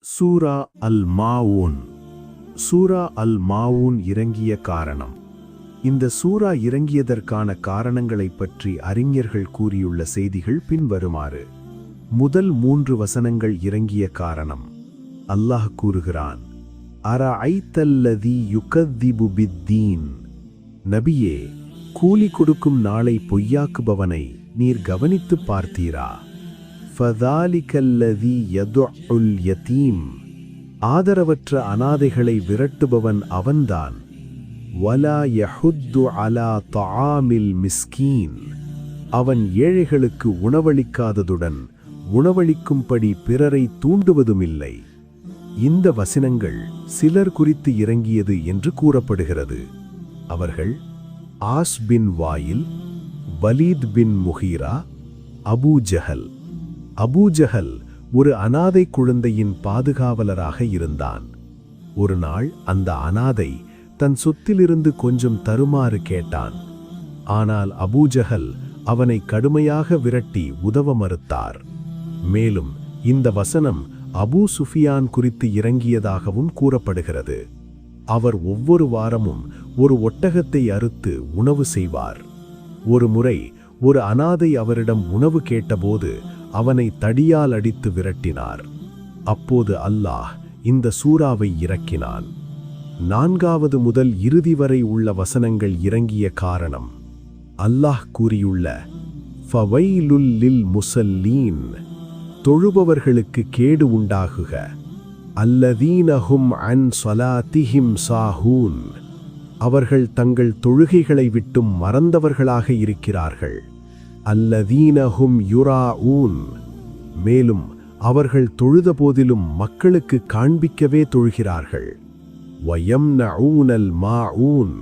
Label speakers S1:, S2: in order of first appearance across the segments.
S1: சூரா அல் மாவூன். சூரா அல் மாவூன் இறங்கிய காரணம். இந்த சூரா இறங்கியதற்கான காரணங்களைப் பற்றி அறிஞர்கள் கூறியுள்ள செய்திகள் பின்வருமாறு. முதல் 3 வசனங்கள் இறங்கிய காரணம். அல்லாஹ் கூறுகிறான், அரஐத்தல்லதி யுகத்திபு பித்தீன். நபியே, கூலி கொடுக்கும் நாளை பொய்யாக்குபவனை நீர் கவனித்துப் பார்த்தீரா? ஃபதாலிகல்லதி யதுஉல் யதீம். ஆதரவற்ற அனாதைகளை விரட்டுபவன் அவன்தான். வலா யஹுத்து அலா தஆமில் மிஸ்கீன். அவன் ஏழைகளுக்கு உணவளிக்காததுடன் உணவளிக்கும்படி பிறரை தூண்டுவதுமில்லை. இந்த வசனங்கள் சிலர் குறித்து இறங்கியது என்று கூறப்படுகிறது. அவர்கள் Aas bin Wail, Walid bin Mughira, Abu Jahl. Abu Jahl ஒரு அனாதை குழந்தையின் பாதுகாவலராக இருந்தான். ஒரு நாள் அந்த அனாதை தன் சொத்திலிருந்து கொஞ்சம் தருமாறு கேட்டான். ஆனால் அபூ ஜஹல் அவனை கடுமையாக விரட்டி உதவ மறுத்தார். மேலும் இந்த வசனம் அபூ சுஃபியான் குறித்து இறங்கியதாகவும் கூறப்படுகிறது. அவர் ஒவ்வொரு வாரமும் ஒரு ஒட்டகத்தை அறுத்து உணவு செய்வார். ஒரு முறை ஒரு அனாதை அவரிடம் உணவு கேட்டபோது அவனை தடியால் அடித்து விரட்டினார். அப்போது அல்லாஹ் இந்த சூராவை இறக்கினான். 4வது முதல் இறுதி வரை உள்ள வசனங்கள் இறங்கிய காரணம். அல்லாஹ் கூறியுள்ள ஃபவைலுல் லில் முஸல்லீன். தொழுபவர்களுக்கு கேடு உண்டாகுக. அல்லதீனஹும் அன் ஸலாத்திஹிம் சாஹூன். அவர்கள் தங்கள் தொழுகைகளை விட்டும் மறந்தவர்களாக இருக்கிறார்கள். அல்லதீனஹும் யுராஊன். மேலும் அவர்கள் தொழுத போதிலும் மக்களுக்கு காண்பிக்கவே தொழுகிறார்கள். வயம்னஊனல் மாஊன்.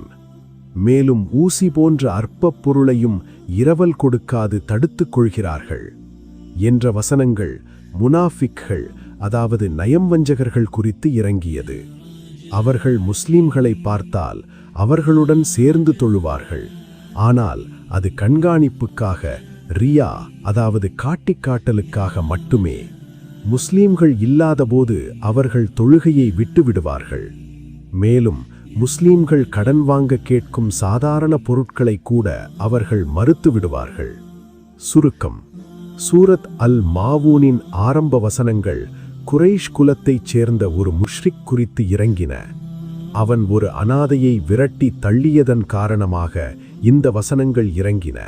S1: மேலும் ஊசி போன்ற அற்பப் பொருளையும் இரவல் கொடுக்காது தடுத்துக் கொள்கிறார்கள் என்ற வசனங்கள் முனாஃபிக்கள், அதாவது நயம்வஞ்சகர்கள் குறித்து இறங்கியது. அவர்கள் முஸ்லிம்களை பார்த்தால் அவர்களுடன் சேர்ந்து தொழுவார்கள். ஆனால் அது கண்காணிப்புக்காக, ரியா, அதாவது காட்டிக்காட்டலுக்காக மட்டுமே. முஸ்லிம்கள் இல்லாதபோது அவர்கள் தொழுகையை விட்டுவிடுவார்கள். மேலும் முஸ்லிம்கள் கடன் வாங்க கேட்கும் சாதாரண பொருட்களை கூட அவர்கள் மறுத்து விடுவார்கள். சுருக்கம். சூரத் அல் மாவூனின் ஆரம்ப வசனங்கள் குரைஷ் குலத்தைச் சேர்ந்த ஒரு முஷ்ரிக் குறித்து இறங்கின. அவன் ஒரு அனாதையை விரட்டி தள்ளியதன் காரணமாக இந்த வசனங்கள் இறங்கின.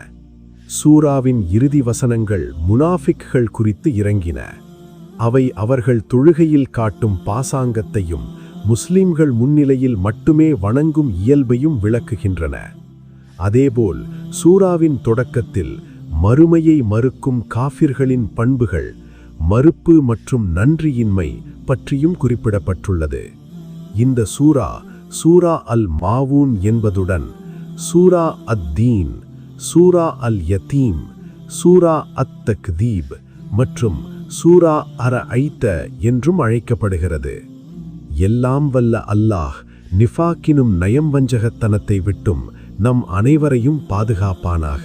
S1: சூராவின் இறுதி வசனங்கள் முனாஃபிக்கள் குறித்து இறங்கின. அவை அவர்கள் தொழுகையில் காட்டும் பாசாங்கத்தையும் முஸ்லிம்கள் முன்னிலையில் மட்டுமே வணங்கும் இயல்பையும் விளக்குகின்றன. அதேபோல் சூராவின் தொடக்கத்தில் மறுமையை மறுக்கும் காஃபிர்களின் பண்புகள், மறுப்பு மற்றும் நன்றியின்மை பற்றியும் குறிப்பிடப்பட்டுள்ளது. இந்த சூரா சூரா அல் மாவூன் என்பதுடன் சூரா அத்தீன், சூரா அல் யதீம், சூரா அத் தக்தீப் மற்றும் சூரா அரஐத்த என்றும் அழைக்கப்படுகிறது. எல்லாம் வல்ல அல்லாஹ் நிஃபாக்கினும் நயம்வஞ்சகத்தனத்தை விட்டும் நம் அனைவரையும் பாதுகாப்பானாக.